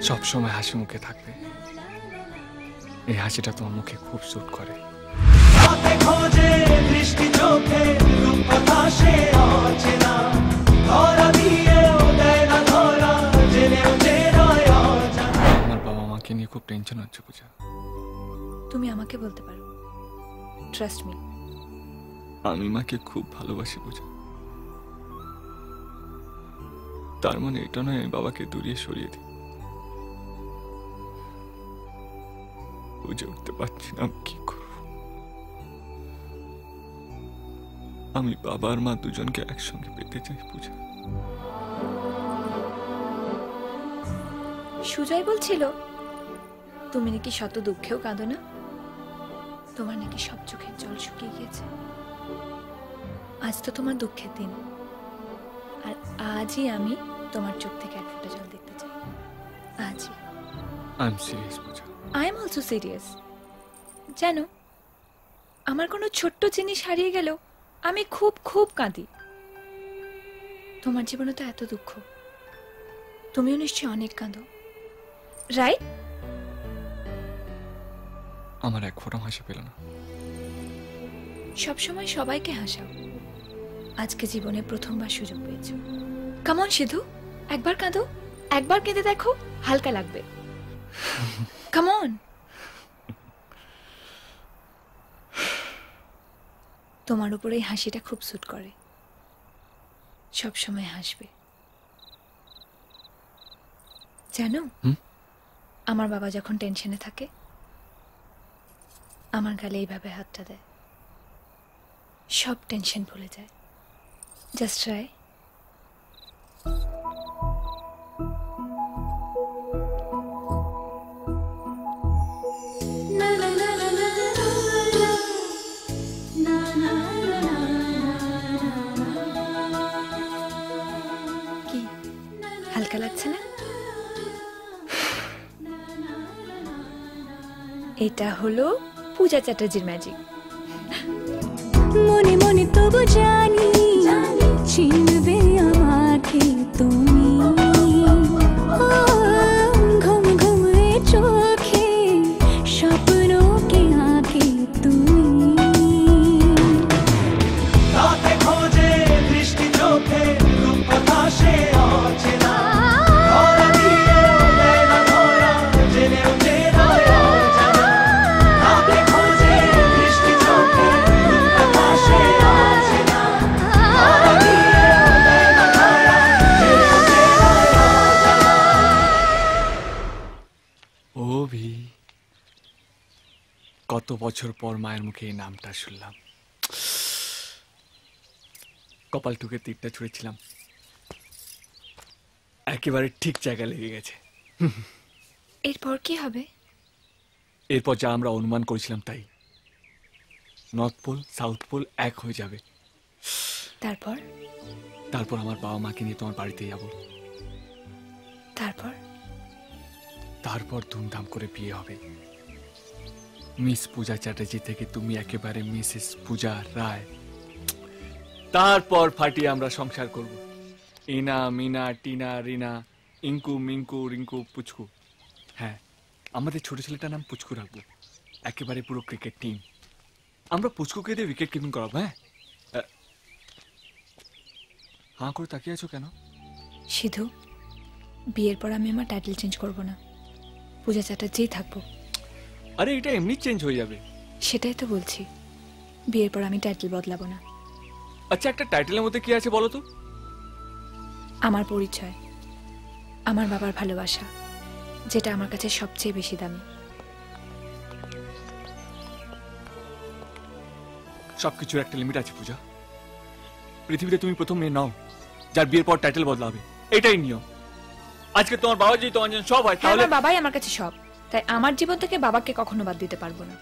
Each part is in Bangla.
সব সময় হাসি মুখে থাকবে। এই হাসিটা তোমার মুখে খুব স্যুট করে। আমার বাবা মাকে নিয়ে খুব টেনশন হচ্ছে পূজা। তুমি আমাকে বলতে পারো, ট্রাস্ট মি। আমি মাকে খুব ভালোবাসি পূজা। তার মানে এটা নয় আমি বাবাকে দূরিয়ে সরিয়ে দিই। বুঝে উঠতে পারছি না আমি কি করব। আমি বাবা আর মা দুজনকে একসঙ্গে পেতে চাই পূজা। সুজয় বলছিল তুমি নাকি শত দুঃখেও কাঁদো না, তোমার নাকি সব চোখের জল শুকিয়ে গিয়েছে। আজ তো তোমার দুঃখের দিন, আর আজই আমি তোমার চোখ থেকে এক ফোঁটা জল দেখতে চাই। আজই। I am serious Puja. I am also serious. জানো, আমার কোনো ছোট্ট জিনিস হারিয়ে গেল আমি খুব খুব কাঁদি। তোমার জীবনে তো এত দুঃখ, তুমিও নিশ্চয়ই অনেক কাঁদো, রাইট? আমার এক ফোঁটা হাসি পেল না। সবসময় সবাইকে হাসাও, আজকে জীবনে প্রথমবার সুযোগ পেয়েছো। কামন সিধু, একবার কাঁদো, একবার কেঁদে দেখো, হালকা লাগবে। কামন। তোমার উপরে এই হাসিটা খুব স্যুট করে, সবসময় হাসবে। জানো, আমার বাবা যখন টেনশনে থাকে আমার গালে এইভাবে হাতটা দেয়, সব টেনশন ভুলে যায়। Just try. কি হালকা লাগছে না? এটা হলো পূজা চ্যাটার্জির ম্যাজিক। মনে মনে তবু জানি চিনবে আমাকে তুমি, ঘুম ঘুমে চোখে স্বপ্নকে আঁকে তুমি। রাতে খোঁজে বৃষ্টি চোখে রূপকথা সে অচেনা, ধরা দিয়ে দেয় না ধরা জেনেও চেনা অজানা। রাতে খোঁজে বৃষ্টি চোখে রূপকথা সে অচেনা, ধরা দিয়ে দেয় না ধরা জেনেও চেনা অজানা। অভি, কত বছর পর মায়ের মুখে এই নামটা শুনলাম। কপাল টুকে তীরটা ছুঁড়েছিলাম, একেবারে ঠিক জায়গায় লেগে গেছে। এরপর কি হবে? এরপর যা আমরা অনুমান করেছিলাম তাই, নর্থ পোল সাউথ পোল এক হয়ে যাবে। তারপর? তারপর আমার বাবা মাকে নিয়ে তোমার বাড়িতে যাব। তারপর? তারপর ধুমধাম করে বিয়ে হবে। মিস পূজা চ্যাটার্জি থেকে তুমি একেবারে মিসেস পূজা রায়। তারপর ফাটিয়ে আমরা সংসার করব। ইনা মিনা টিনা রিনা ইঙ্কু মিঙ্কু রিঙ্কু পুচকু। হ্যাঁ, আমাদের ছোট ছেলেটার নাম পুচকু রাখবো। একেবারে পুরো ক্রিকেট টিম আমরা পুচকুকে দিয়ে উইকেট কিপিং করাবো। হ্যাঁ, হাঁ করে তাকিয়ে আছো কেন? সিধু, বিয়ের পর আমি আমার টাইটেল চেঞ্জ করব না, পূজা চ্যাটার্জিই থাকবো। আরে এটা এমনি চেঞ্জ হয়ে যাবে। সেটাই তো বলছি, বিয়ের পর আমি টাইটেল বদলাবো না। আচ্ছা, একটা টাইটেলের মধ্যে কি আছে বলো তো? আমার পরিচয়, আমার বাবার ভালোবাসা, যেটা আমার কাছে সবচেয়ে বেশি দামি। সবকিছুর একটা লিমিট আছে পূজা। পৃথিবীতে তুমি প্রথম মেয়ে নাও যার বিয়ের পর টাইটেল বদলাবে, এটাই নিয়ম। আজকে তোমার বাবা যদি তোমার জন্য সব হয় তাহলে আমার বাবাই আমার কাছে সব, তাই আমার জীবন থেকে বাবাকে কখনো বাদ দিতে পারবো না।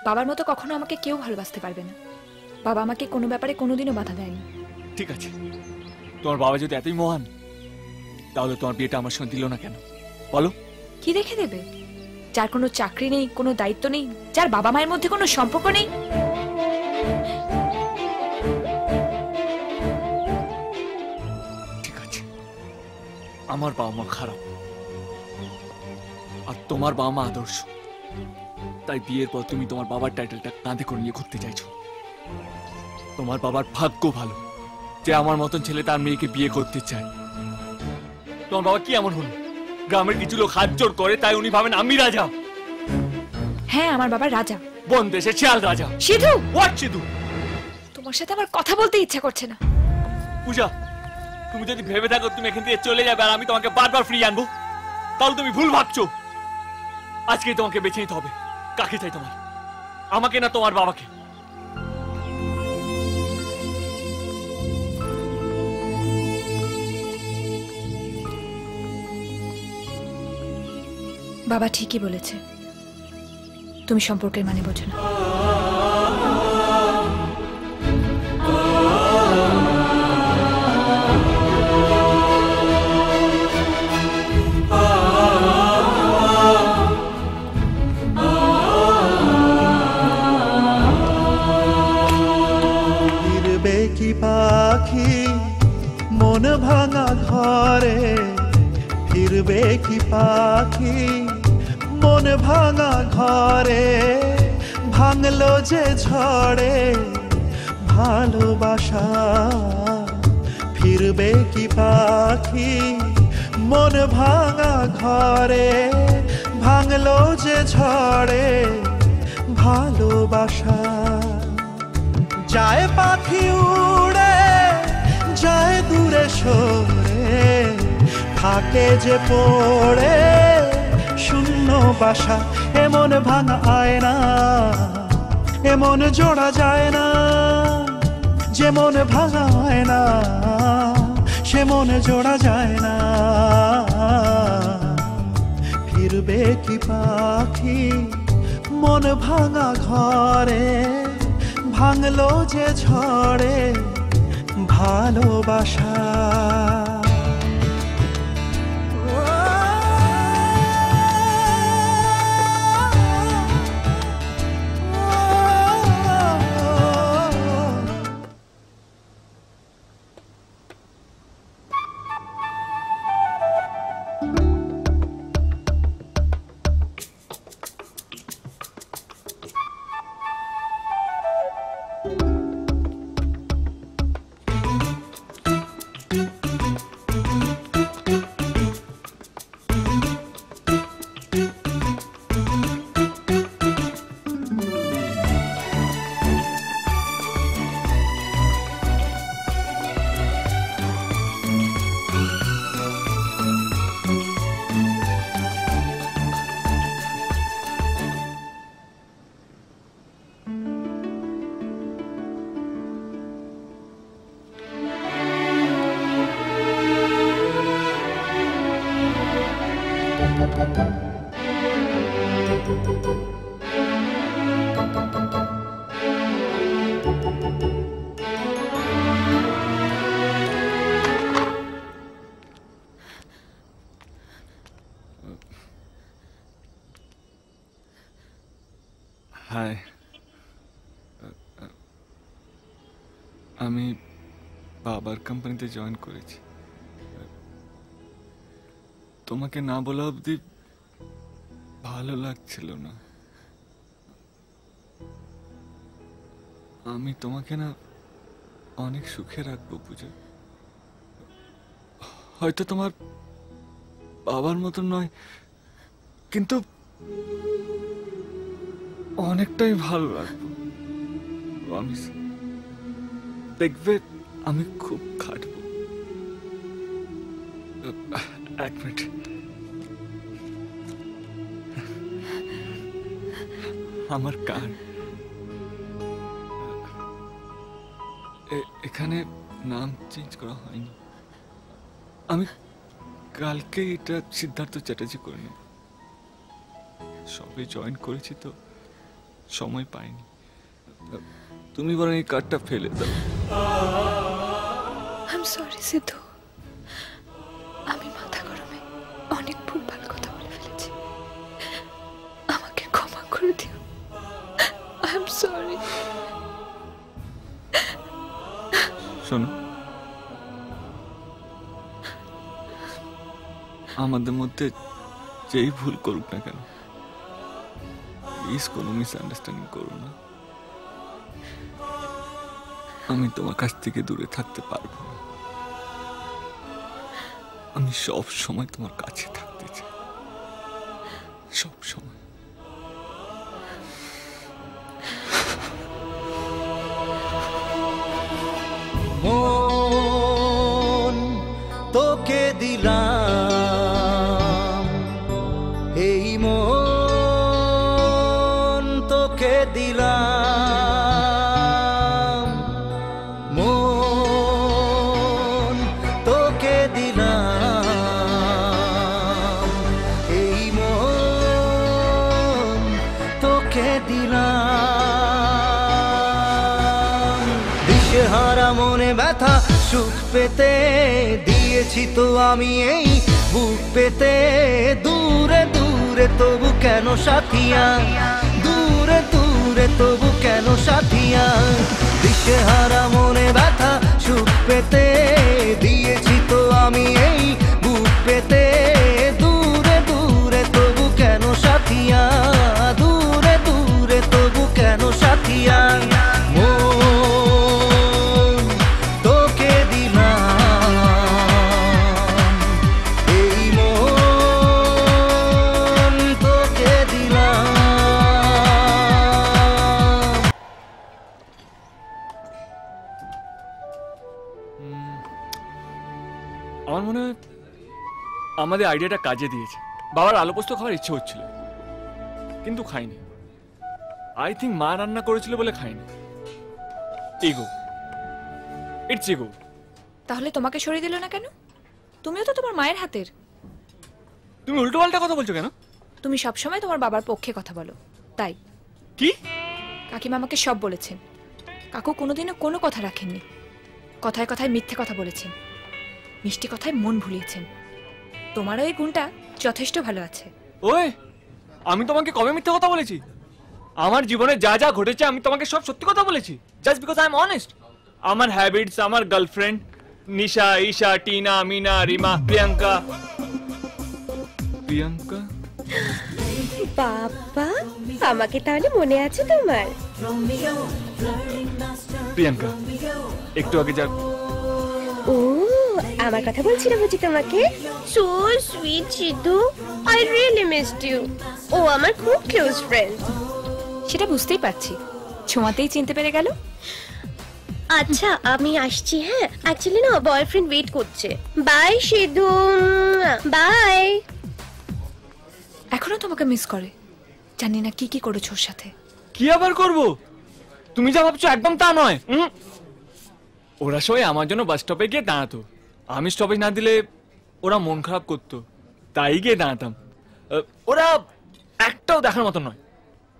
বাবার মতো কখনো আমাকে কেউ ভালোবাসতে পারবে না। বাবা আমাকে কোনো ব্যাপারে কোনোদিনও বাধা দেয়নি। ঠিক আছে, তোমার বাবা যদি এতই মহান তাহলে তোমার বিয়েটা আমার সঙ্গে দিল না কেন বলো? কি রেখে দেবে? যার কোনো চাকরি নেই, কোনো দায়িত্ব নেই, যার বাবা মায়ের মধ্যে কোনো সম্পর্ক নেই। ঠিক আছে, আমার বাবা মা খারাপ, আর তোমার বাবা মা আদর্শ, তাই বিয়ের পর তুমি তোমার বাবার টাইটেলটা কাঁধে করে নিয়ে ঘুরতে চাইছো। তোমার বাবার ভাগ্য ভালো যে আমার মতন ছেলে তার মেয়েকে বিয়ে করতে চায়। তোমার বাবা কি এমন হলো? গ্রামের কিছু লোক হাত জোর করে তাই উনি ভাবেন আমি রাজা। হ্যাঁ, আমার বাবা রাজা, বন দেশে শিয়াল রাজা। সিধু, হোয়াট সিধু? তোমার সাথে আমার কথা বলতে ইচ্ছা করছে না। পূজা, তুমি যদি ভেবে থাকো তুমি এখান থেকে চলে যাবে আর আমি তোমাকে বারবার ফিরিয়ে আনবো, তাহলে তুমি ভুল ভাবছো। আজকেই তোমাকে বেছে নিতে হবে। কাকে চাই তোমার, আমাকে না তোমার বাবাকে? বাবা ঠিকই বলেছে, তুমি সম্পর্কের মানে বোঝো না। ফিরবে কি পাখি মন ভাঙা ঘরে, ফিরবে কি পাখি মন ভাঙা ঘরে, ভাঙলো যে ঝড়ে ভালোবাসা। ফিরবে কি পাখি মন ভাঙা ঘরে, ভাঙলো যে ঝড়ে ভালোবাসা। যায় পাখি উড়ে যায় দূরে সরে, থাকে যে পড়ে শূন্য বাসা। এমন ভাঙা আয়না এমন জোড়া যায় না, যেমন ভাঙা আয়না সে মন জোড়া যায় না। ফিরবে কি পাখি মন ভাঙা ঘরে, ভাঙলো যে ঝড়ে ভালোবাসা। হাই, আমি বাবার কোম্পানিতে জয়েন করেছি। তোমাকে না বলা অবধি ভালো লাগছিল না। আমি তোমাকে না অনেক সুখে রাখবো পূজা। হয়তো তোমার বাবার মতন নয়, কিন্তু অনেকটাই ভালো লাগবে। আমি দেখবে আমি খুব খাটবো। এক মিনিট, আমার কার্ড এখানে নাম চেঞ্জ করা হয়নি। আমি কালকে এটা সিদ্ধার্থ চ্যাটার্জি করে নেব। সবে জয়েন করেছি তো সময় পাইনি। তুমি বরং এই কার্ডটা ফেলে দাও। আই এম সরি সিদ্ধু, আমি মাথা গরমে অনেক ভুলভাল কথা বলে ফেলেছি, আমাকে ক্ষমা করে দিও। I am sorry. শোনো, আমাদের মধ্যে যেই ভুল করুক না কেন, প্লিজ কোনো মিসআন্ডারস্ট্যান্ডিং করো না। আমি তোমার কাছ থেকে দূরে থাকতে পারবো না। আমি সব সময় তোমার কাছে থাকতে চাই, সব সময়। মন তোকে দিলাম, এই মন তোকে দিলাম, মন তোকে দিলাম, এই মন তোকে দিলাম। দিশেহারা মনে ব্যথা সুখ পেতে দিয়েছি তো আমি এই বুক পেতে, দূরে দূরে তবু কেন সাথিয়া, দূরে দূরে তবু কেন সাথিয়া। দিশেহারা মনে ব্যথা সুখ পেতে দিয়েছি তো আমি এই বুক পেতে, দূরে দূরে তবু কেন সাথিয়া, দূরে দূরে তবু কেন সাথিয়া। আমার মনে হয় আমাদের আইডিয়াটা কাজে দিয়েছে। বাবার আলু পোস্ত খাওয়ার ইচ্ছে হচ্ছিল, কিন্তু খাইনি। আই থিঙ্ক মা রান্না করেছিল বলে খাইনি। Ego, it's ego. তাহলে তোমাকে সরিয়ে দিল না কেন? তুমিও তো তোমার মায়ের হাতের। তুমি উল্টো পাল্টা কথা বলছো কেন? তুমি সবসময় তোমার বাবার পক্ষে কথা বলো, তাই। কি? কাকিমা আমাকে সব বলেছেন। কাকু কোনোদিনও কোনো কথা রাখেননি, কথায় কথায় মিথ্যে কথা বলেছেন, মিষ্টি কথায় মন ভুলিয়েছেন। তোমারও এই গুণটা যথেষ্ট ভালো আছে। ওই, আমি তোমাকে কবে মিথ্যে কথা বলেছি? আমার জীবনে যা যা ঘটেছে আমি তোমাকে সব সত্যি কথা বলেছি, just because I am honest. আমার হ্যাবিটস, আমার গার্লফ্রেন্ড নিশা, ঈশা, টিনা, মিনা, রিমা, প্রিয়াঙ্কা। প্রিয়াঙ্কা? বাবা, আমাকে তাহলে মনে আছে তোমার? প্রিয়াঙ্কা, একটু আগে যা। ও, আমার কথা বলছিল বুঝি তোমাকে? So sweet Siddhu, I really missed you. ও আমার খুব ক্লোজ ফ্রেন্ড। সেটা বুঝতেই পারছি, ছোঁয়াতেই চিনতে পেরে গেল। আচ্ছা, আমি আসছি। হ্যাঁ, অ্যাকচুয়ালি না বয়ফ্রেন্ড ওয়েট করছে। Bye Siddhu, bye. এখনো তোমাকে মিস করে। জানি না কি কি করেছো ওর সাথে। কি আবার করব? তুমি যা ভাবছো একদম তা নয়। ওরা সবাই আমার জন্য বাস স্টপে গিয়ে দাঁড়াতো। আমি স্টপেজ না দিলে ওরা মন খারাপ করতো, তাই গিয়ে দাঁড়াতাম। ওরা একটাও দেখার মতো নয়।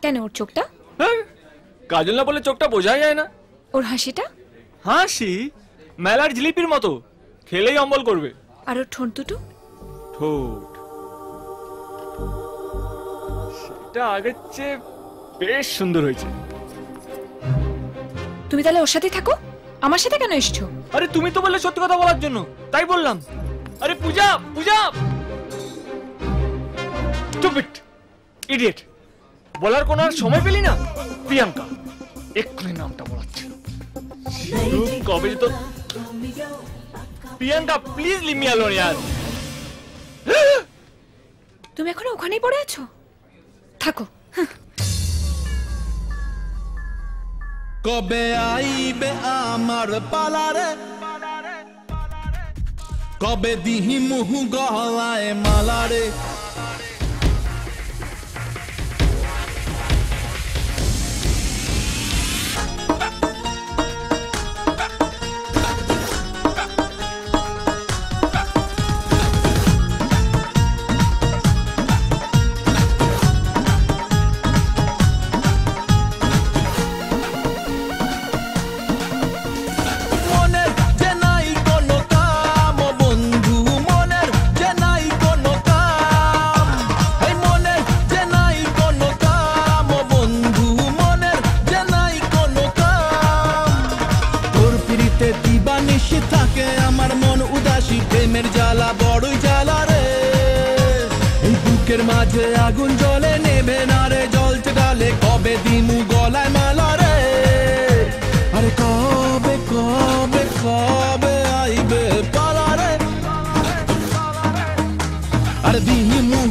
কেন? ওর চোখটা? কাজল না বলে চোখটা বোঝাই যায় না। ওর হাসিটা? হাসি মেলার জিলিপির মতো, খেলেই অম্বল করবে। আর ওর ঠোঁট দুটো? ঠোঁট সেটা আগের চেয়ে বেশ সুন্দর হয়েছে। তুমি তাহলে ওর সাথেই থাকো, আমার সাথে কেন এসছো? আরে তুমি তো বললে সত্যি কথা বলার জন্য, তাই বললাম। আরে পূজা, পূজা, স্টুপিড ইডিয়েট, বলার কোনো আর সময় পেলি না? প্রিয়াঙ্কা, এক্ষুনি নামটা বলাচ্ছে। কবে তো Priyanka, please leave me alone ইয়ার। তুমি এখনো ওখানেই পড়ে আছো? থাকো। কবে আইবে আমার পালারে, কবে দিহি মুহু গলায় মালারে। মনের যে নাই কোনো কাম বুকের মাঝে আগুন জ্বলে নেবে না রে জ্বলতে ডালে কবে দিমু গলায় মালা রে আরে কবে কবে কবে আইবে পালা রে আরে দিমু